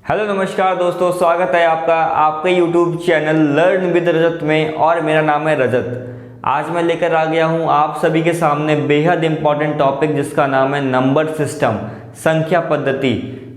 Hello नमस्कार दोस्तों, स्वागत है आपका आपके यूट्यूब चैनल लर्न विद रजत में। और मेरा नाम है रजत। आज मैं लेकर आ गया हूं आप सभी के सामने बेहद इंपॉर्टेंट टॉपिक जिसका नाम है नंबर सिस्टम, संख्या पद्धति।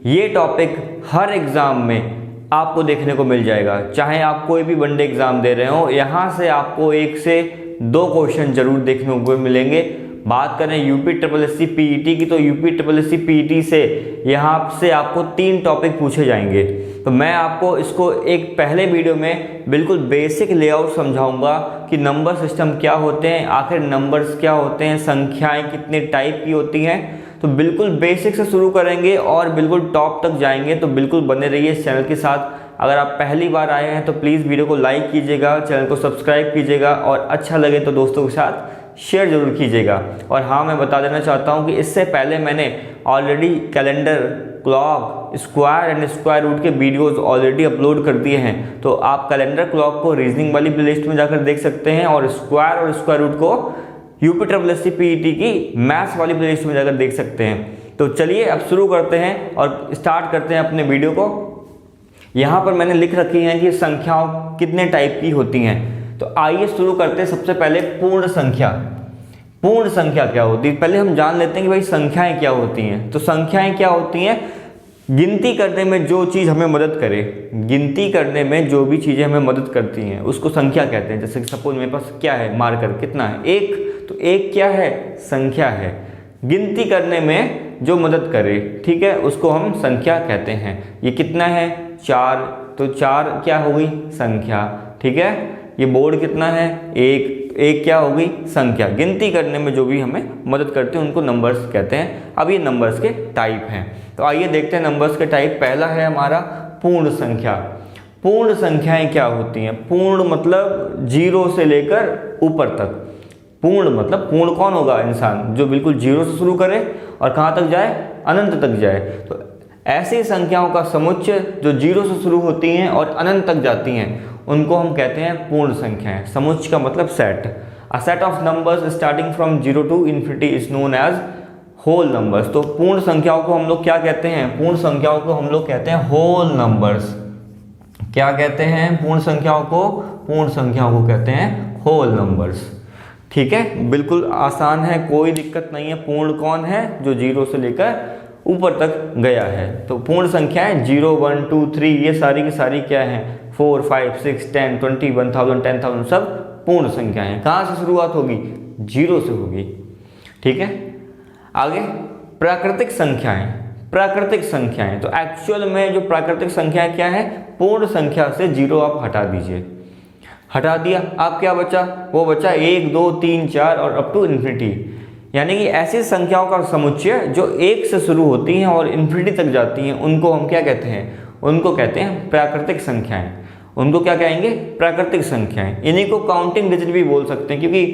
ये टॉपिक हर एग्ज़ाम में आपको देखने को मिल जाएगा, चाहे आप कोई भी वनडे एग्ज़ाम दे रहे हो। यहाँ से आपको 1 से 2 क्वेश्चन जरूर देखने को मिलेंगे। बात करें यूपी ट्रिपल एससी पीईटी की, तो यूपी ट्रिपल एससी पीईटी से यहाँ से आपको 3 टॉपिक पूछे जाएंगे। तो मैं आपको इसको एक पहले वीडियो में बिल्कुल बेसिक लेआउट समझाऊंगा कि नंबर सिस्टम क्या होते हैं, आखिर नंबर्स क्या होते हैं, संख्याएं कितने टाइप की होती हैं। तो बिल्कुल बेसिक से शुरू करेंगे और बिल्कुल टॉप तक जाएंगे। तो बिल्कुल बने रहिए इस चैनल के साथ। अगर आप पहली बार आए हैं तो प्लीज़ वीडियो को लाइक कीजिएगा, चैनल को सब्सक्राइब कीजिएगा और अच्छा लगे तो दोस्तों के साथ शेयर जरूर कीजिएगा। और हाँ, मैं बता देना चाहता हूँ कि इससे पहले मैंने already calendar, clock, square and square root के वीडियोस ऑलरेडी अपलोड कर दिए हैं। तो आप कैलेंडर क्लॉक को रीजनिंग वाली प्लेलिस्ट में जाकर देख सकते हैं और स्क्वायर रूट को यूपी ट्रिपल एससी पीईटी की मैथ्स वाली प्लेलिस्ट में जाकर देख सकते हैं। तो चलिए अब शुरू करते हैं और स्टार्ट करते हैं अपने वीडियो को। यहाँ पर मैंने लिख रखी हैं कि संख्याओं कितने टाइप की होती हैं। तो आइए शुरू करते हैं। सबसे पहले पूर्ण संख्या। पूर्ण संख्या क्या होती है, पहले हम जान लेते हैं कि भाई संख्याएं क्या होती हैं। तो संख्याएं क्या होती हैं? गिनती करने में जो चीज़ हमें मदद करे, गिनती करने में जो भी चीज़ें हमें मदद करती हैं उसको संख्या कहते हैं। जैसे कि सपोज मेरे पास क्या है, मार्कर कितना है, 1। तो 1 क्या है? संख्या है। गिनती करने में जो मदद करे, ठीक है, उसको हम संख्या कहते हैं। ये कितना है? 4। तो 4 क्या होगी? संख्या। ठीक है। ये बोर्ड कितना है? 1 क्या होगी? संख्या। गिनती करने में जो भी हमें मदद करते हैं उनको नंबर्स कहते हैं। अब ये नंबर्स के टाइप हैं। तो आइए देखते हैं नंबर्स के टाइप। पहला है हमारा पूर्ण संख्या। पूर्ण संख्याएं क्या होती हैं? पूर्ण मतलब 0 से लेकर ऊपर तक। पूर्ण मतलब पूर्ण कौन होगा? इंसान, जो बिल्कुल 0 से शुरू करे और कहाँ तक जाए? अनंत तक जाए। तो ऐसी संख्याओं का समुच्चय जो 0 से शुरू होती हैं और अनंत तक जाती हैं उनको हम कहते हैं पूर्ण संख्याएं। समुच्चय का मतलब set. A set of numbers starting from 0 to infinity is known as whole numbers. तो पूर्ण संख्याओं को हम लोग क्या कहते हैं? पूर्ण संख्याओं को हम लोग कहते हैं होल नंबर्स। क्या कहते हैं पूर्ण संख्याओं को? पूर्ण संख्याओं को कहते हैं होल नंबर्स। ठीक है, बिल्कुल आसान है, कोई दिक्कत नहीं है। पूर्ण कौन है? जो 0 से लेकर ऊपर तक गया है। तो पूर्ण संख्याएं 0, 1, 2, 3 ये सारी की सारी क्या है? 4, 5, 6, 10, 20, 1000, 10,000 सब पूर्ण संख्याएं हैं। कहाँ से शुरुआत होगी? 0 से होगी। ठीक है। आगे प्राकृतिक संख्याएं। प्राकृतिक संख्याएं तो एक्चुअल में जो प्राकृतिक संख्याएं क्या है? पूर्ण संख्या से 0 आप हटा दीजिए। हटा दिया, आप क्या बचा? वो बचा 1, 2, 3, 4 और अप टू इन्फिनिटी। यानी कि ऐसी संख्याओं का समुच्चय जो 1 से शुरू होती हैं और इन्फिनिटी तक जाती हैं उनको हम क्या कहते हैं? उनको कहते हैं प्राकृतिक संख्याएं। उनको क्या कहेंगे? प्राकृतिक संख्याएं। इन्हीं को काउंटिंग डिजिट भी बोल सकते हैं, क्योंकि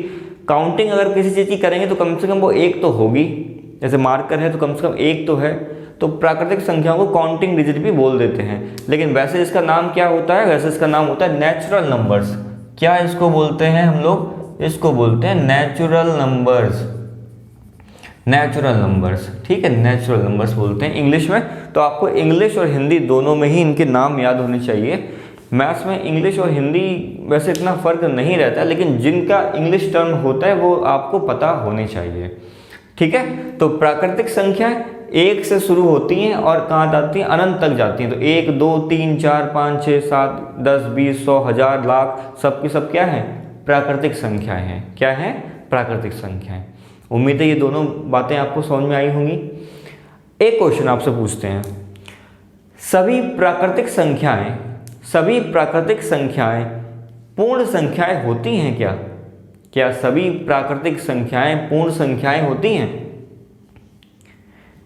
काउंटिंग अगर किसी चीज़ की करेंगे तो कम से कम वो 1 तो होगी। जैसे मार्कर है तो कम से कम 1 तो है। तो प्राकृतिक संख्याओं को काउंटिंग डिजिट भी बोल देते हैं। लेकिन वैसे इसका नाम क्या होता है? वैसे इसका नाम होता है नेचुरल नंबर्स। क्या इसको बोलते हैं हम लोग? इसको बोलते हैं नेचुरल नंबर्स। नेचुरल नंबर्स, ठीक है, नेचुरल नंबर्स बोलते हैं इंग्लिश में। तो आपको इंग्लिश और हिंदी दोनों में ही इनके नाम याद होने चाहिए। मैथ्स में इंग्लिश और हिंदी वैसे इतना फ़र्क नहीं रहता, लेकिन जिनका इंग्लिश टर्म होता है वो आपको पता होनी चाहिए। ठीक है। तो प्राकृतिक संख्या 1 से शुरू होती हैं और कहाँ जाती हैं? अनंत तक जाती हैं। तो 1, 2, 3, 4, 5, 6, 7, 10, 20, 100, 1000, लाख सब की सब क्या है? प्राकृतिक संख्याएं हैं। क्या है? प्राकृतिक संख्याएं। उम्मीद है ये दोनों बातें आपको समझ में आई होंगी। एक क्वेश्चन आपसे पूछते हैं, सभी प्राकृतिक संख्याएं पूर्ण संख्याएं होती हैं क्या? क्या सभी प्राकृतिक संख्याएं पूर्ण संख्याएं होती हैं?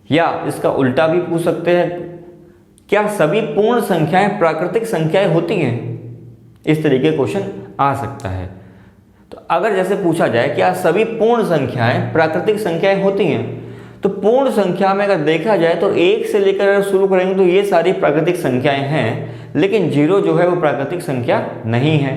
या इसका उल्टा भी पूछ सकते हैं, क्या सभी पूर्ण संख्याएं प्राकृतिक संख्याएं होती हैं? इस तरीके का क्वेश्चन आ सकता है। तो अगर जैसे पूछा जाए क्या सभी पूर्ण संख्याएं प्राकृतिक संख्याएं होती हैं, तो पूर्ण संख्या में अगर देखा जाए तो 1 से लेकर अगर शुरू करेंगे तो ये सारी प्राकृतिक संख्याएं हैं, लेकिन 0 जो है वो प्राकृतिक संख्या नहीं है।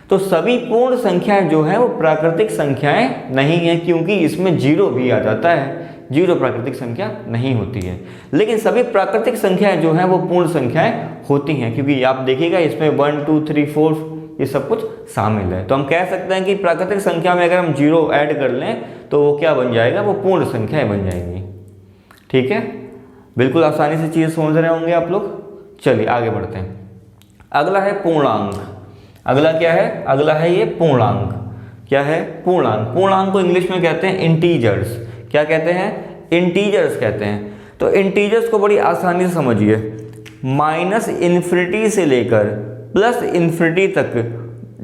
तो सभी पूर्ण संख्याएं जो है वो प्राकृतिक संख्याएं नहीं है, क्योंकि इसमें 0 भी आ जाता है। जीरो प्राकृतिक संख्या नहीं होती है। लेकिन सभी प्राकृतिक संख्याएं जो हैं वो पूर्ण संख्याएं होती हैं, क्योंकि आप देखिएगा इसमें 1 2 3 4 ये सब कुछ शामिल है। तो हम कह सकते हैं कि प्राकृतिक संख्या में अगर हम जीरो ऐड कर लें तो वो क्या बन जाएगा, वो पूर्ण संख्याएं बन जाएंगी। ठीक है, बिल्कुल आसानी से चीज़ समझ रहे होंगे आप लोग। चलिए आगे बढ़ते हैं। अगला है पूर्णांक। अगला क्या है, अगला है ये पूर्णांक। क्या है, पूर्णांक। पूर्णांक को इंग्लिश में कहते हैं इंटीजर्स। क्या कहते हैं, इंटीजर्स कहते हैं। तो इंटीजर्स को बड़ी आसानी से समझिए, माइनस इन्फिनिटी से लेकर प्लस इन्फिनिटी तक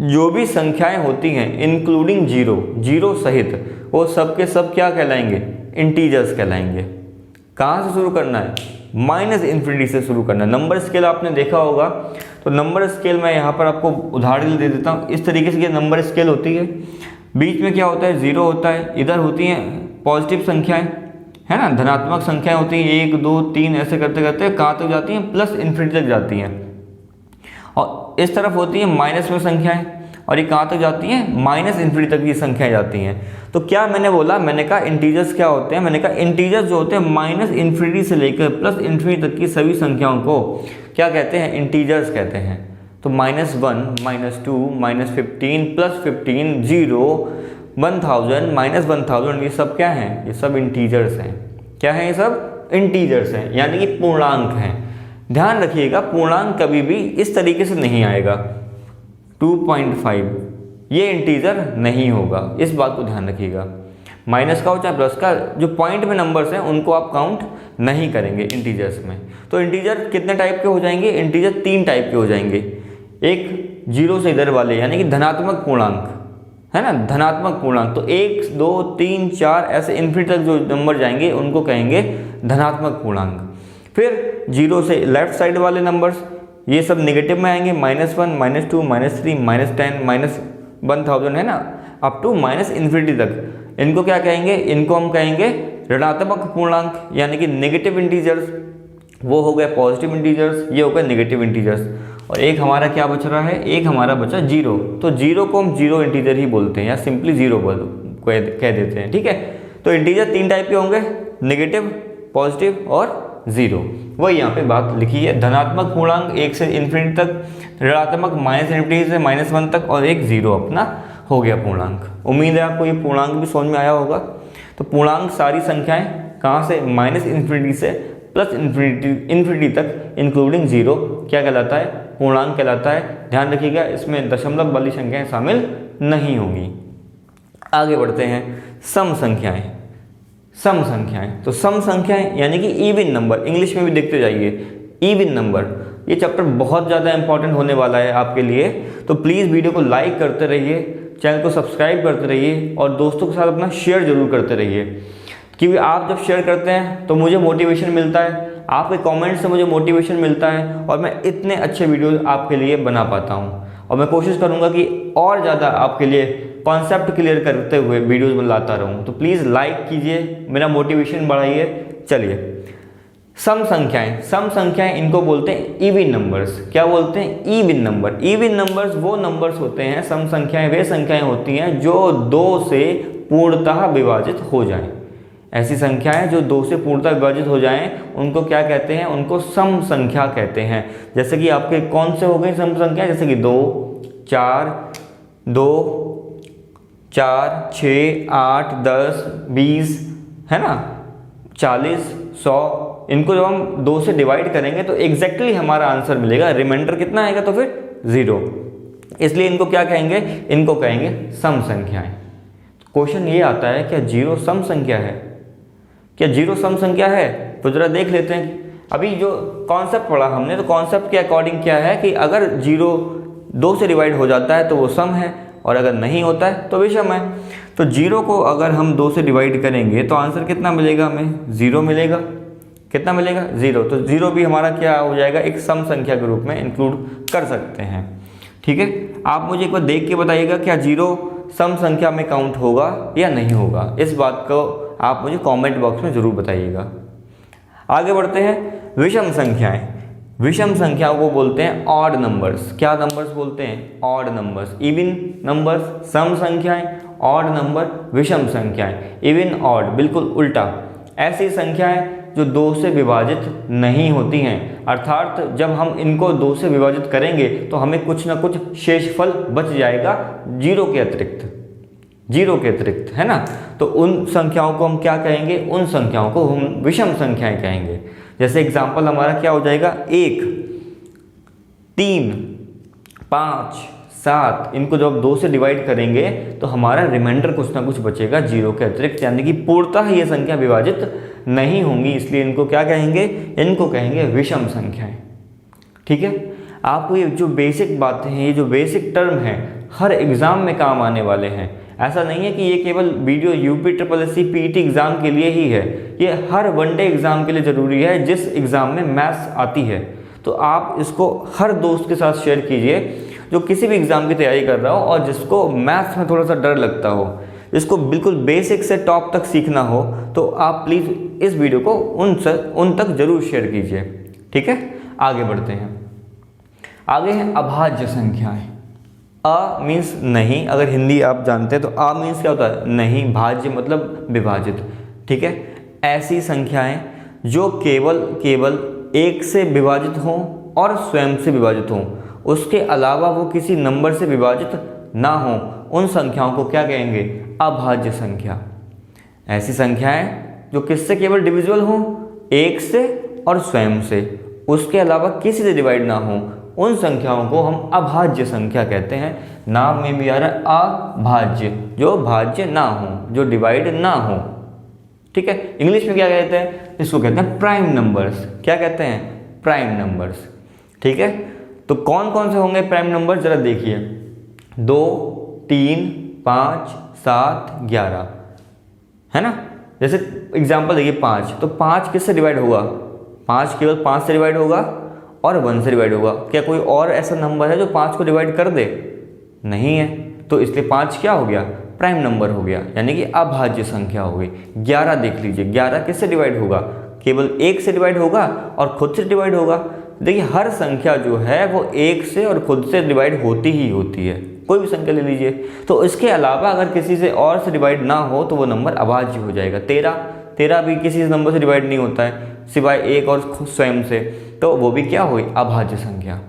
जो भी संख्याएं होती हैं इंक्लूडिंग जीरो, जीरो सहित, वो सब के सब क्या कहलाएंगे, इंटीजर्स कहलाएंगे। कहाँ से शुरू करना है, माइनस इन्फिनिटी से शुरू करना है। नंबर स्केल आपने देखा होगा, तो नंबर स्केल मैं यहाँ पर आपको उदाहरण दे देता हूँ। इस तरीके से ये नंबर स्केल होती है, बीच में क्या होता है, जीरो होता है, इधर होती हैं पॉजिटिव संख्याएं, है ना, धनात्मक संख्याएं होती हैं, 1 2 3 ऐसे करते करते कहाँ तक जाती हैं, प्लस इन्फिनिटी तक जाती हैं। और इस तरफ होती है माइनस में संख्याएं, और ये कहाँ तक जाती हैं, माइनस इन्फिनिटी तक की संख्याएं जाती हैं। तो क्या मैंने बोला, मैंने कहा इंटीजर्स क्या होते हैं, मैंने कहा इंटीजर्स जो होते हैं माइनस इन्फिनिटी से लेकर प्लस इन्फिनिटी तक की सभी संख्याओं को क्या कहते हैं, इंटीजर्स कहते हैं। तो -1 -2 -15 +15 0 1000 -1000 ये सब क्या हैं, ये सब इंटीजर्स हैं। क्या है, ये सब इंटीजर्स हैं, यानी कि पूर्णांक हैं। ध्यान रखिएगा, पूर्णांक कभी भी इस तरीके से नहीं आएगा 2.5, ये इंटीजर नहीं होगा, इस बात को ध्यान रखिएगा। माइनस का हो चाहे प्लस का, जो पॉइंट में नंबर्स हैं उनको आप काउंट नहीं करेंगे इंटीजर्स में। तो इंटीजर कितने टाइप के हो जाएंगे, इंटीजर 3 टाइप के हो जाएंगे। एक जीरो से इधर वाले यानी कि धनात्मक पूर्णांक, है ना, धनात्मक पूर्णांक। तो 1 2 3 4 ऐसे इन्फिनिटी तक जो नंबर जाएंगे उनको कहेंगे धनात्मक पूर्णांक। फिर जीरो से लेफ्ट साइड वाले नंबर्स, ये सब नेगेटिव में आएंगे, -1 -2 -3 -10 -1000 है ना, अप टू माइनस इन्फिनिटी तक। इनको क्या कहेंगे, इनको हम कहेंगे ऋणात्मक पूर्णांक, यानी कि नेगेटिव इंटीजर्स। वो हो गए पॉजिटिव इंटीजर्स, ये हो गए नेगेटिव इंटीजर्स। और एक हमारा क्या बच रहा है, एक हमारा बचा जीरो। तो जीरो को हम जीरो इंटीजर ही बोलते हैं, या सिंपली जीरो कह देते हैं। ठीक है, तो इंटीजर 3 टाइप के होंगे, नेगेटिव, पॉजिटिव और जीरो। वही यहाँ पे बात लिखी है, धनात्मक पूर्णांक 1 से इन्फिनिटी तक, ऋणात्मक माइनस इन्फिनिटी से -1 तक, और एक जीरो अपना हो गया पूर्णांक। उम्मीद है आपको ये पूर्णांक भी समझ में आया होगा। तो पूर्णांक सारी संख्याएं कहाँ से, माइनस इन्फिनिटी से प्लस इन्फिनिटी तक इंक्लूडिंग जीरो क्या कहलाता है, पूर्णांक कहलाता है। ध्यान रखिएगा, इसमें दशमलव वाली संख्याएं शामिल नहीं होंगी। आगे बढ़ते हैं, सम संख्याएं। सम संख्याएं, तो सम संख्याएं यानी कि इवन नंबर, इंग्लिश में भी देखते जाइए, इवन नंबर। ये चैप्टर बहुत ज़्यादा इंपॉर्टेंट होने वाला है आपके लिए, तो प्लीज़ वीडियो को लाइक करते रहिए, चैनल को सब्सक्राइब करते रहिए, और दोस्तों के साथ अपना शेयर जरूर करते रहिए, क्योंकि आप जब शेयर करते हैं तो मुझे मोटिवेशन मिलता है, आपके कमेंट से मुझे मोटिवेशन मिलता है, और मैं इतने अच्छे वीडियो आपके लिए बना पाता हूँ। और मैं कोशिश करूँगा कि और ज़्यादा आपके लिए कॉन्सेप्ट क्लियर करते हुए वीडियोज़ में लाता रहूँ। तो प्लीज़ लाइक कीजिए, मेरा मोटिवेशन बढ़ाइए। चलिए, सम संख्याएं, सम संख्याएं इनको बोलते हैं इवन नंबर्स। क्या बोलते हैं, इवन नंबर। इवन नंबर्स वो नंबर्स होते हैं, सम संख्याएं वे संख्याएं होती हैं जो 2 से पूर्णतः विभाजित हो जाएं। ऐसी संख्याएं जो 2 से पूर्णतः विभाजित हो जाएं उनको क्या कहते हैं, उनको सम संख्या कहते हैं। जैसे कि आपके कौन से हो गए सम संख्या, जैसे कि 2 4 6 8 10 20 है ना, 40 100। इनको जब हम 2 से डिवाइड करेंगे तो एग्जैक्टली हमारा आंसर मिलेगा। रिमाइंडर कितना आएगा, तो फिर 0। इसलिए इनको क्या कहेंगे, इनको कहेंगे सम संख्याएं। क्वेश्चन ये आता है, क्या 0 सम संख्या है, क्या 0 सम संख्या है? तो जरा देख लेते हैं। अभी जो कॉन्सेप्ट पढ़ा हमने, तो कॉन्सेप्ट के अकॉर्डिंग क्या है कि अगर 0 2 से डिवाइड हो जाता है तो वो सम है, और अगर नहीं होता है तो विषम है। तो 0 को अगर हम 2 से डिवाइड करेंगे तो आंसर कितना मिलेगा, हमें 0 मिलेगा। कितना मिलेगा, 0। तो 0 भी हमारा क्या हो जाएगा, एक सम संख्या के रूप में इंक्लूड कर सकते हैं। ठीक है, आप मुझे एक बार देख के बताइएगा, क्या 0 सम संख्या में काउंट होगा या नहीं होगा। इस बात को आप मुझे कमेंट बॉक्स में ज़रूर बताइएगा। आगे बढ़ते हैं, विषम संख्याएं। विषम संख्याओं को बोलते हैं ऑड नंबर्स। क्या नंबर्स बोलते हैं, ऑड नंबर्स। इवन नंबर्स सम संख्याएं, ऑड नंबर विषम संख्याएं। इवन ऑड बिल्कुल उल्टा, ऐसी संख्याएं जो 2 से विभाजित नहीं होती हैं, अर्थात जब हम इनको 2 से विभाजित करेंगे तो हमें कुछ ना कुछ शेषफल बच जाएगा जीरो के अतिरिक्त, है ना। तो उन संख्याओं को हम क्या कहेंगे, उन संख्याओं को हम विषम संख्याएं कहेंगे। जैसे एग्जाम्पल हमारा क्या हो जाएगा, 1, 3, 5, 7, इनको जब 2 से डिवाइड करेंगे तो हमारा रिमाइंडर कुछ ना कुछ बचेगा जीरो के अतिरिक्त, यानी कि पूर्णतः ये संख्या विभाजित नहीं होंगी, इसलिए इनको क्या कहेंगे, इनको कहेंगे विषम संख्याएं। ठीक है, आपको ये जो बेसिक बातें हैं, ये जो बेसिक टर्म हैं, हर एग्जाम में काम आने वाले हैं। ऐसा नहीं है कि ये केवल वीडियो UPSSC PET एग्जाम के लिए ही है, ये हर वनडे एग्जाम के लिए ज़रूरी है जिस एग्ज़ाम में मैथ्स आती है। तो आप इसको हर दोस्त के साथ शेयर कीजिए जो किसी भी एग्ज़ाम की तैयारी कर रहा हो और जिसको मैथ्स में थोड़ा सा डर लगता हो, जिसको बिल्कुल बेसिक से टॉप तक सीखना हो, तो आप प्लीज़ इस वीडियो को उन तक ज़रूर शेयर कीजिए। ठीक है, आगे बढ़ते हैं। आगे हैं अभाज्य संख्याएं। अ मीन्स नहीं, अगर हिंदी आप जानते हैं तो अ मीन्स क्या होता है, नहीं, भाज्य मतलब विभाजित। ठीक है, ऐसी संख्याएं जो केवल 1 से विभाजित हों और स्वयं से विभाजित हों, उसके अलावा वो किसी नंबर से विभाजित ना हो, उन संख्याओं को क्या कहेंगे, अभाज्य संख्या। ऐसी संख्याएं जो किससे केवल डिविजिबल हों, 1 से और स्वयं से, उसके अलावा किसी से डिवाइड ना हो, उन संख्याओं को हम अभाज्य संख्या कहते हैं। नाम में भी आ रहा है अभाज्य, जो भाज्य ना हो, जो डिवाइड ना हो। ठीक है, इंग्लिश में क्या कहते हैं, इसको कहते हैं प्राइम नंबर्स। क्या कहते हैं, प्राइम नंबर्स। ठीक है, तो कौन कौन से होंगे प्राइम नंबर, जरा देखिए, 2, 3, 5, 7, 11, है ना। जैसे एग्जांपल देखिए 5, तो 5 किससे डिवाइड होगा, 5 केवल 5 से डिवाइड होगा और 1 से डिवाइड होगा। क्या कोई और ऐसा नंबर है जो 5 को डिवाइड कर दे, नहीं है, तो इसलिए 5 क्या हो गया, प्राइम नंबर हो गया, यानी कि अभाज्य संख्या हो गई। 11 देख लीजिए, 11 किससे डिवाइड होगा, केवल 1 से डिवाइड होगा और खुद से डिवाइड होगा। देखिए हर संख्या जो है वो 1 से और खुद से डिवाइड होती ही होती है, कोई भी संख्या ले लीजिए। तो इसके अलावा अगर किसी से और से डिवाइड ना हो तो वो नंबर अभाज्य हो जाएगा। 13 भी किसी नंबर से डिवाइड नहीं होता है सिवाय 1 और स्वयं से, तो वो भी क्या हुई, अभाज्य संख्या।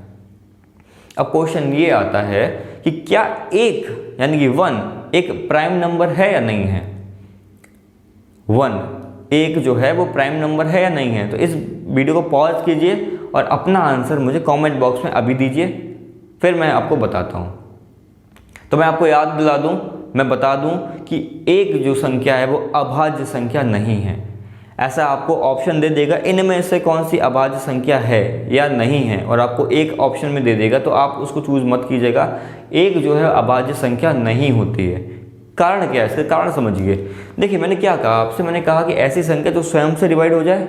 अब क्वेश्चन ये आता है कि क्या 1 यानी कि 1 एक प्राइम नंबर है या नहीं है, 1 जो है वो प्राइम नंबर है या नहीं है। तो इस वीडियो को पॉज कीजिए और अपना आंसर मुझे कमेंट बॉक्स में अभी दीजिए, फिर मैं आपको बताता हूँ। तो मैं आपको याद दिला दूँ, मैं बता दूँ कि 1 जो संख्या है वो अभाज्य संख्या नहीं है। ऐसा आपको ऑप्शन दे देगा, इनमें से कौन सी अभाज्य संख्या है या नहीं है, और आपको एक ऑप्शन में दे देगा, तो आप उसको चूज मत कीजिएगा। 1 जो है अभाज्य संख्या नहीं होती है। कारण क्या है, इसका कारण समझिए। देखिए मैंने क्या कहा आपसे, मैंने कहा कि ऐसी संख्या जो स्वयं से डिवाइड हो जाए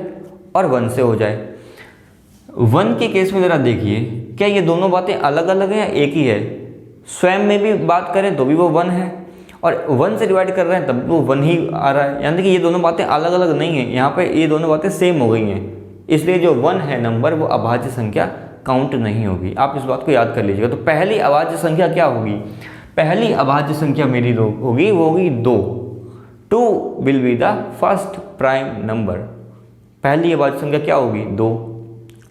और 1 से हो जाए। 1 के केस में ज़रा देखिए, क्या ये दोनों बातें अलग अलग हैं या एक ही है। स्वयं में भी बात करें तो भी वो 1 है, और 1 से डिवाइड कर रहे हैं तब वो 1 ही आ रहा है, यानी कि ये दोनों बातें अलग अलग नहीं हैं। यहाँ पे ये दोनों बातें सेम हो गई हैं, इसलिए जो 1 है नंबर वो अभाज्य संख्या काउंट नहीं होगी। आप इस बात को याद कर लीजिएगा। तो पहली अभाज्य संख्या क्या होगी, पहली अभाज्य संख्या मेरी होगी, वो होगी 2। 2 will be the first prime number. पहली अभाज्य संख्या क्या होगी, 2।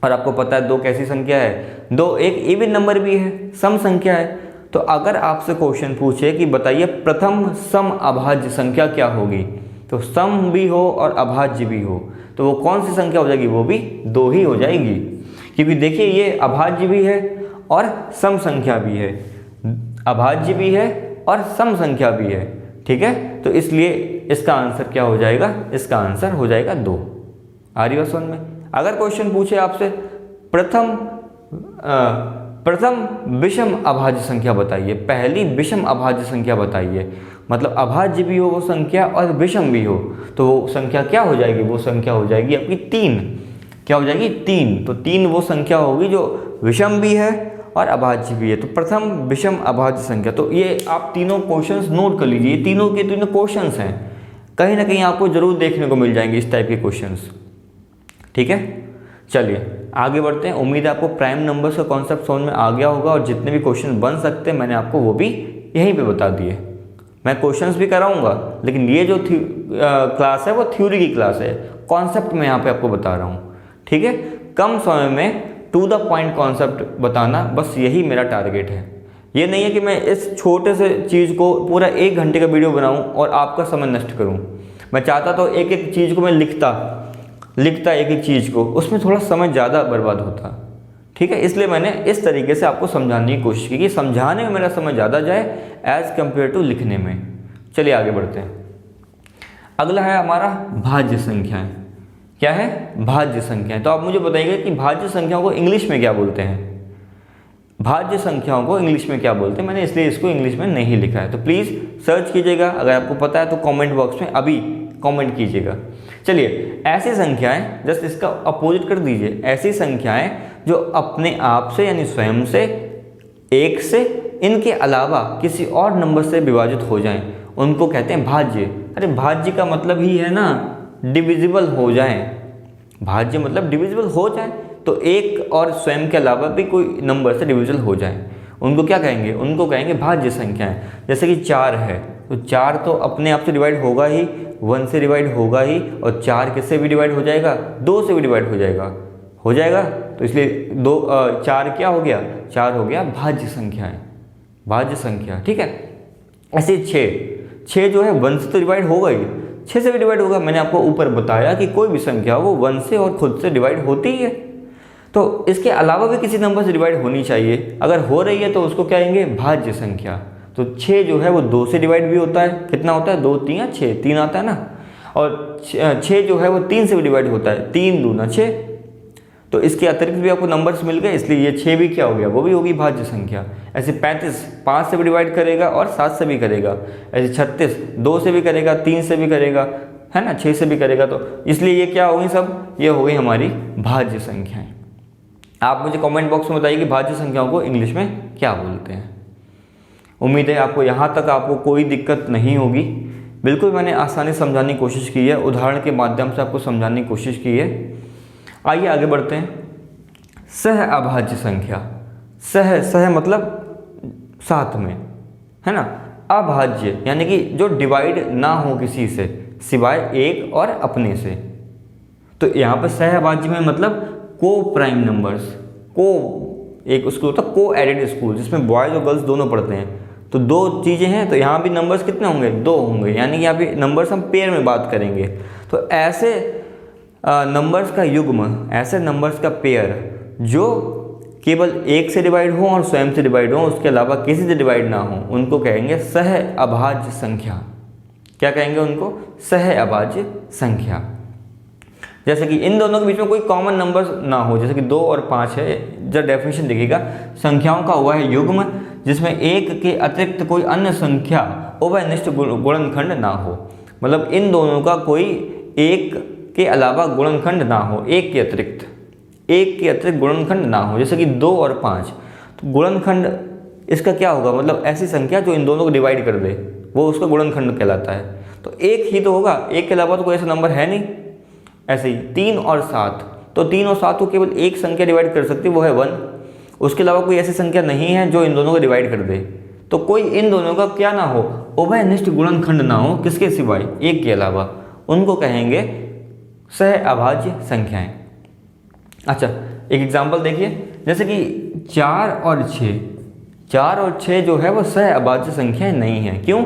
और आपको पता है 2 कैसी संख्या है, 2 एक इवन नंबर भी है, सम संख्या है। तो अगर आपसे क्वेश्चन पूछे कि बताइए प्रथम सम अभाज्य संख्या क्या होगी, तो सम भी हो और अभाज्य भी हो, तो वो कौन सी संख्या हो जाएगी, वो भी 2 ही हो जाएगी। क्योंकि देखिए ये अभाज्य भी है और सम संख्या भी है, अभाज्य भी है और सम संख्या भी है। ठीक है, तो इसलिए इसका आंसर क्या हो जाएगा, इसका आंसर हो जाएगा 2। आ रही बात समझ में। अगर क्वेश्चन पूछे आपसे प्रथम विषम अभाज्य संख्या बताइए, पहली विषम अभाज्य संख्या बताइए, मतलब अभाज्य भी हो वो संख्या और विषम भी हो, तो वो संख्या क्या हो जाएगी, वो संख्या हो जाएगी आपकी 3। क्या हो जाएगी, 3। तो 3 वो संख्या होगी जो विषम भी है और अभाज्य भी है। तो प्रथम विषम अभाज्य संख्या, तो ये आप तीनों क्वेश्चंस नोट कर लीजिए, ये तीनों के तीनों क्वेश्चंस हैं, कहीं ना कहीं आपको जरूर देखने को मिल जाएंगे इस टाइप के क्वेश्चंस। ठीक है, चलिए आगे बढ़ते हैं। उम्मीद है आपको प्राइम नंबर्स का कॉन्सेप्ट समझ में आ गया होगा, और जितने भी क्वेश्चन बन सकते हैं मैंने आपको वो भी यहीं पे बता दिए। मैं क्वेश्चंस भी कराऊंगा, लेकिन ये जो क्लास है वो थ्योरी की क्लास है, कॉन्सेप्ट मैं यहाँ पे आपको बता रहा हूँ, ठीक है। कम समय में टू द पॉइंट कॉन्सेप्ट बताना, बस यही मेरा टारगेट है। ये नहीं है कि मैं इस छोटे से चीज़ को पूरा 1 घंटे का वीडियो बनाऊँ और आपका समय नष्ट करूँ। मैं चाहता तो एक एक चीज़ को मैं लिखता एक एक चीज़ को, उसमें थोड़ा समय ज़्यादा बर्बाद होता, ठीक है। इसलिए मैंने इस तरीके से आपको समझाने की कोशिश की कि समझाने में मेरा समय ज़्यादा जाए एज़ कम्पेयर टू लिखने में। चलिए आगे बढ़ते हैं। अगला है हमारा भाज्य संख्याएं। क्या है? भाज्य संख्याएं। तो आप मुझे बताइए कि भाज्य संख्याओं को इंग्लिश में क्या बोलते हैं? भाज्य संख्याओं को इंग्लिश में क्या बोलते हैं? मैंने इसलिए इसको इंग्लिश में नहीं लिखा है, तो प्लीज़ सर्च कीजिएगा। अगर आपको पता है तो कमेंट बॉक्स में अभी कमेंट कीजिएगा। चलिए, ऐसी संख्याएं, जस्ट इसका अपोजिट कर दीजिए, ऐसी संख्याएं जो अपने आप से यानी स्वयं से, एक से, इनके अलावा किसी और नंबर से विभाजित हो जाएं, उनको कहते हैं भाज्य। अरे भाज्य का मतलब ही है ना डिविजिबल हो जाएं। भाज्य मतलब डिविजिबल हो जाए, तो एक और स्वयं के अलावा भी कोई नंबर से डिविजिबल हो जाए, उनको क्या कहेंगे? उनको कहेंगे भाज्य संख्याएं। जैसे कि 4 है, तो 4 तो अपने आप से डिवाइड होगा ही, 1 से डिवाइड होगा ही, और 4 किससे भी डिवाइड हो जाएगा? 2 से भी डिवाइड हो जाएगा। तो इसलिए 4 क्या हो गया? 4 हो गया भाज्य संख्याएं, भाज्य संख्या, ठीक है। ऐसे 6 जो है 1 से तो डिवाइड होगा ही, 6 से भी डिवाइड होगा। मैंने आपको ऊपर बताया कि कोई भी संख्या वो 1 से और खुद से डिवाइड होती ही है, तो इसके अलावा भी किसी नंबर से डिवाइड होनी चाहिए। अगर हो रही है तो उसको क्या कहेंगे? भाज्य संख्या। तो 6 जो है वो 2 से डिवाइड भी होता है। कितना होता है? 2 3 6, 3 आता है ना। और 6 जो है वो 3 से भी डिवाइड होता है, 3 दूना 6। तो इसके अतिरिक्त भी आपको नंबर्स मिल गए, इसलिए ये 6 भी क्या हो गया? वो भी होगी भाज्य संख्या। ऐसे 35 5 से भी डिवाइड करेगा और 7 से भी करेगा। ऐसे 36 2 से भी करेगा, 3 से भी करेगा, है ना, 6 से भी करेगा। तो इसलिए ये क्या होगी? सब ये हो गई हमारी भाज्य संख्याएं। आप मुझे कमेंट बॉक्स में बताइए कि भाज्य संख्याओं को इंग्लिश में क्या बोलते हैं। उम्मीद है आपको यहाँ तक आपको कोई दिक्कत नहीं होगी। बिल्कुल मैंने आसानी समझाने की कोशिश की है, उदाहरण के माध्यम से आपको समझाने की कोशिश की है। आइए आगे बढ़ते हैं। सह अभाज्य संख्या। सह मतलब साथ में, है ना। अभाज्य यानी कि जो डिवाइड ना हो किसी से सिवाय एक और अपने से। तो यहाँ पर सह अभाज्य में मतलब को प्राइम नंबर्स, एक स्कूल होता है को एडेड स्कूल, जिसमें बॉयज़ और गर्ल्स दोनों पढ़ते हैं। तो 2 चीज़ें हैं, तो यहाँ भी नंबर्स कितने होंगे? 2 होंगे, यानी कि यहाँ पे नंबर्स हम पेयर में बात करेंगे। तो ऐसे नंबर्स का युग्म, ऐसे नंबर्स का पेयर जो केवल एक से डिवाइड हो और स्वयं से डिवाइड हो, उसके अलावा किसी से डिवाइड ना हो, उनको कहेंगे सह अभाज्य संख्या। क्या कहेंगे उनको? सह अभाज्य संख्या। जैसे कि इन दोनों के बीच में कोई कॉमन नंबर ना हो, जैसे कि 2 और 5 है। जब डेफिनेशन देखिएगा, संख्याओं का हुआ है युग्म जिसमें एक के अतिरिक्त कोई अन्य संख्या उभयनिष्ठ गुणनखंड ना हो। मतलब इन दोनों का कोई एक के अलावा गुणनखंड ना हो, एक के अतिरिक्त गुणनखंड ना हो। जैसे कि 2 और 5, तो गुणनखंड इसका क्या होगा? मतलब ऐसी संख्या जो इन दोनों को डिवाइड कर दे, वो उसका गुणनखंड कहलाता है। तो एक ही तो होगा, एक के अलावा तो कोई ऐसा नंबर है नहीं। ऐसे ही 3 और 7, तो 3 और 7 को केवल एक संख्या डिवाइड कर सकती है, वो है 1। उसके अलावा कोई ऐसी संख्या नहीं है जो इन दोनों को डिवाइड कर दे। तो कोई इन दोनों का क्या ना हो? उभयनिष्ठ गुणनखंड ना हो, किसके सिवाय? एक के अलावा। उनको कहेंगे सह अभाज्य संख्याएं। अच्छा, एक एग्जांपल देखिए, जैसे कि 4 और 6 जो है वो सह अभाज्य संख्याएं नहीं है। क्यों?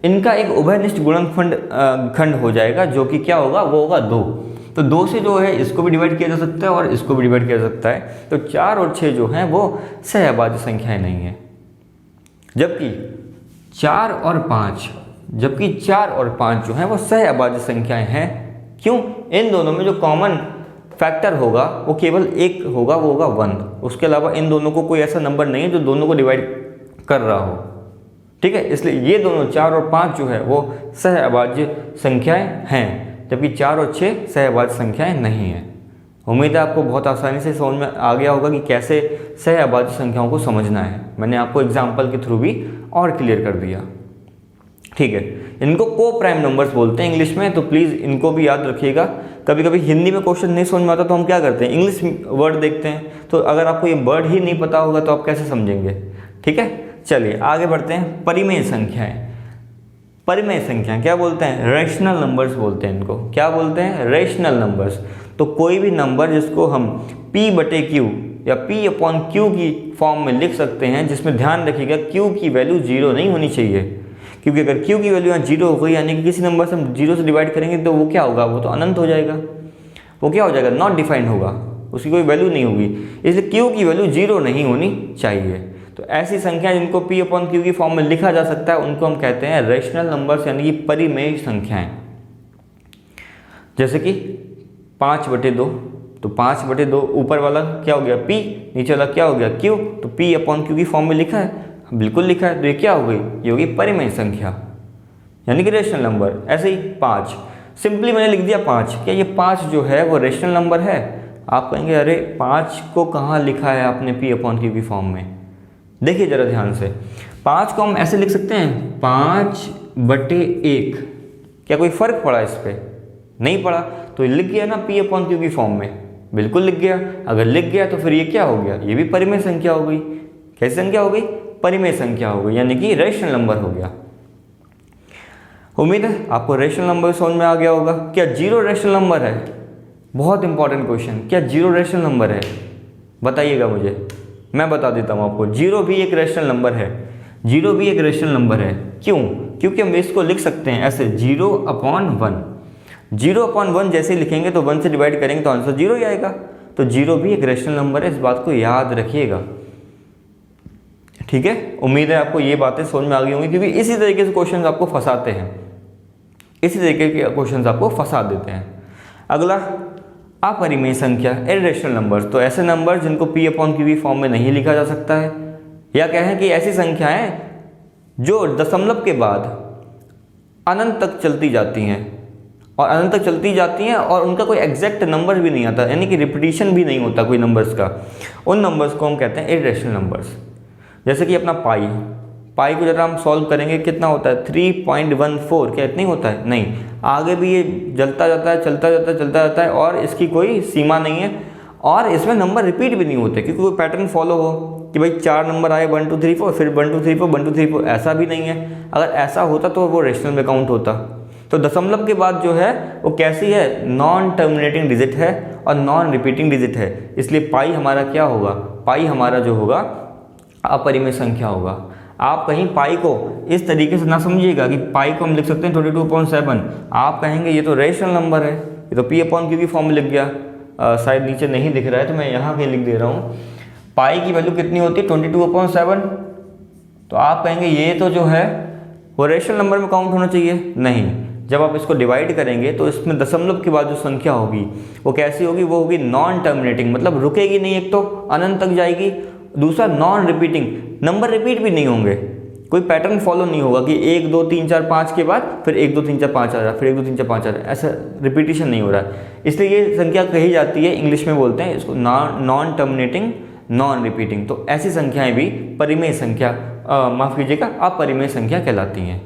इनका एक उभयनिष्ठ गुणनखंड खंड हो जाएगा, जो कि क्या होगा? वो होगा 2। तो 2 से जो है इसको भी डिवाइड किया जा सकता है और इसको भी डिवाइड किया जा सकता है। तो 4 और 6 जो हैं वो सह अभाज्य संख्याएं नहीं है। जबकि 4 और 5 जो हैं वो सह अभाज्य संख्याएं हैं। क्यों? इन दोनों में जो कॉमन फैक्टर होगा वो केवल एक होगा, वो होगा 1। उसके अलावा इन दोनों को कोई ऐसा नंबर नहीं है जो दोनों को डिवाइड कर रहा हो, ठीक है। इसलिए ये दोनों 4 और 5 जो है वो सह अभाज्य संख्याएं हैं, जबकि 4 और 6 सह अभाज्य संख्याएं नहीं हैं। उम्मीद है आपको बहुत आसानी से समझ में आ गया होगा कि कैसे सह अभाज्य संख्याओं को समझना है। मैंने आपको एग्जाम्पल के थ्रू भी और क्लियर कर दिया, ठीक है। इनको को प्राइम नंबर्स बोलते हैं इंग्लिश में, तो प्लीज़ इनको भी याद रखिएगा। कभी कभी हिंदी में क्वेश्चन नहीं समझ में आता तो हम क्या करते हैं? इंग्लिश वर्ड देखते हैं। तो अगर आपको ये वर्ड ही नहीं पता होगा तो आप कैसे समझेंगे, ठीक है। चलिए आगे बढ़ते हैं। परिमेय संख्याएं। परिमेय संख्या क्या बोलते हैं? रेशनल नंबर्स बोलते हैं इनको। क्या बोलते हैं? Rational numbers. तो कोई भी नंबर जिसको हम P/Q या P/Q की फॉर्म में लिख सकते हैं, जिसमें ध्यान रखिएगा Q की वैल्यू 0 नहीं होनी चाहिए, क्योंकि अगर Q की वैल्यू यहाँ 0 हो गई, यानी कि किसी नंबर से हम 0 से डिवाइड करेंगे तो वो क्या होगा? वो तो अनंत हो जाएगा। वो क्या हो जाएगा? नॉट डिफाइंड होगा, उसकी कोई वैल्यू नहीं होगी। इसलिए Q की वैल्यू 0 नहीं होनी चाहिए। तो ऐसी संख्या जिनको P/Q की फॉर्म में लिखा जा सकता है उनको हम कहते हैं रेशनल नंबर्स, यानी कि परिमेय संख्याएं। जैसे कि 5/2, तो 5/2 ऊपर वाला क्या हो गया? P, नीचे वाला क्या हो गया? Q। तो P/Q की फॉर्म में लिखा है, बिल्कुल लिखा है, तो ये क्या हो गई? ये होगी परिमेय संख्या, यानी कि रेशनल नंबर। ऐसे ही 5, सिंपली मैंने लिख दिया 5। क्या ये 5 जो है वो रेशनल नंबर है? आप कहेंगे अरे 5 को कहाँ लिखा है आपने P/Q की फॉर्म में? देखिए जरा ध्यान से, 5 को हम ऐसे लिख सकते हैं 5/1। क्या कोई फर्क पड़ा इस पर? नहीं पड़ा। तो ये लिख गया ना P/Q की फॉर्म में, बिल्कुल लिख गया। अगर लिख गया तो फिर ये क्या हो गया? ये भी परिमेय संख्या हो गई। कैसी संख्या हो गई? परिमेय संख्या हो गई, यानी कि रेशनल नंबर हो गया। उम्मीद है आपको रेशनल नंबर समझ में आ गया होगा। क्या 0 रेशनल नंबर है? बहुत इंपॉर्टेंट क्वेश्चन, क्या 0 रेशनल नंबर है? बताइएगा मुझे, मैं बता देता हूँ आपको। 0 भी एक रेशनल नंबर है। 0 भी एक रेशनल नंबर है। क्यों? क्योंकि हम इसको लिख सकते हैं ऐसे 0/1। 0/1 जैसे लिखेंगे तो 1 से डिवाइड करेंगे तो आंसर 0 ही आएगा। तो 0 भी एक रेशनल नंबर है, इस बात को याद रखिएगा। ठीक है, उम्मीद है आपको ये बातें समझ में आ गई होंगी, क्योंकि इसी तरीके से क्वेश्चन आपको फंसाते हैं, इसी तरीके के क्वेश्चन आपको फंसा देते हैं। अगला, अपरिमेय संख्या, इर्रेशनल नंबर्स। तो ऐसे नंबर जिनको P/Q की फॉर्म में नहीं लिखा जा सकता है, या कहें कि ऐसी संख्याएं जो दशमलव के बाद अनंत तक चलती जाती हैं, और अनंत तक चलती जाती हैं और उनका कोई एग्जैक्ट नंबर भी नहीं आता, यानी कि रिपीटिशन भी नहीं होता कोई नंबर्स का, उन नंबर्स को हम कहते हैं इर्रेशनल नंबर्स। जैसे कि अपना पाई को जरा हम सॉल्व करेंगे, कितना होता है? 3.14। क्या इतना ही होता है? नहीं, आगे भी ये जलता जाता है, चलता जाता है, और इसकी कोई सीमा नहीं है, और इसमें नंबर रिपीट भी नहीं होते, क्योंकि कोई पैटर्न फॉलो हो कि भाई 4 नंबर आए 1 2 3 4, फिर 1 2 3 4 1 2 3 4, ऐसा भी नहीं है। अगर ऐसा होता तो वो रेशनल में काउंट होता। तो दशमलव के बाद जो है वो कैसी है? नॉन टर्मिनेटिंग डिजिट है और नॉन रिपीटिंग डिजिट है, इसलिए पाई हमारा क्या होगा? पाई हमारा जो होगा अपरिमेय संख्या होगा। आप कहीं पाई को इस तरीके से ना समझिएगा कि पाई को हम लिख सकते हैं 22.7। आप कहेंगे ये तो रेशनल नंबर है, ये तो P/Q की फॉर्म में लिख गया। शायद नीचे नहीं दिख रहा है तो मैं यहाँ पे लिख दे रहा हूँ। पाई की वैल्यू कितनी होती है? 22.7। तो आप कहेंगे ये तो जो है वो रेशनल नंबर में काउंट होना चाहिए। नहीं, जब आप इसको डिवाइड करेंगे तो इसमें दशमलव के बाद जो संख्या होगी वो कैसी होगी? वो होगी नॉन टर्मिनेटिंग, मतलब रुकेगी नहीं, एक तो अनंत तक जाएगी, दूसरा नॉन रिपीटिंग, नंबर रिपीट भी नहीं होंगे, कोई पैटर्न फॉलो नहीं होगा कि 1 2 3 4 5 के बाद फिर 1 2 3 4 5 आ रहा है, फिर 1 2 3 4 5 आ रहा है, ऐसा रिपीटिशन नहीं हो रहा है। इसलिए ये संख्या कही जाती है, इंग्लिश में बोलते हैं इसको नॉन टर्मिनेटिंग, नॉन रिपीटिंग। तो ऐसी संख्याएं भी परिमेय संख्या, माफ़ कीजिएगा, अपरिमेय संख्या कहलाती हैं।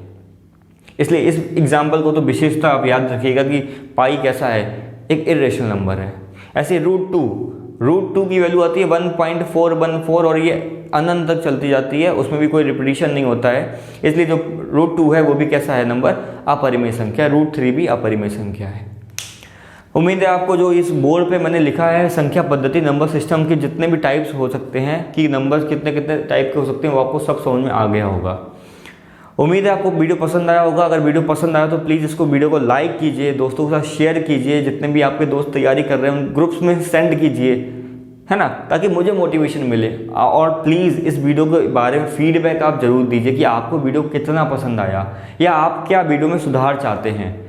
इसलिए इस एग्जाम्पल को तो विशेषता आप याद रखिएगा कि पाई कैसा है? एक इर्रेशनल नंबर है। ऐसे √2 की वैल्यू आती है 1.414 और ये अनंत तक चलती जाती है, उसमें भी कोई रिपीटिशन नहीं होता है, इसलिए जो √2 है वो भी कैसा है नंबर? अपरिमेय संख्या। √3 भी अपरिमेय संख्या है। उम्मीद है आपको जो इस बोर्ड पे मैंने लिखा है संख्या पद्धति नंबर सिस्टम के जितने भी टाइप्स हो सकते हैं कि नंबर्स कितने कितने टाइप के हो सकते हैं वो आपको सब समझ में आ गया होगा। उम्मीद है आपको वीडियो पसंद आया होगा। अगर वीडियो पसंद आया तो प्लीज़ इसको वीडियो को लाइक कीजिए, दोस्तों के साथ शेयर कीजिए, जितने भी आपके दोस्त तैयारी कर रहे हैं उन ग्रुप्स में सेंड कीजिए, है ना, ताकि मुझे मोटिवेशन मिले। और प्लीज़ इस वीडियो के बारे में फीडबैक आप ज़रूर दीजिए कि आपको वीडियो कितना पसंद आया या आप क्या वीडियो में सुधार चाहते हैं।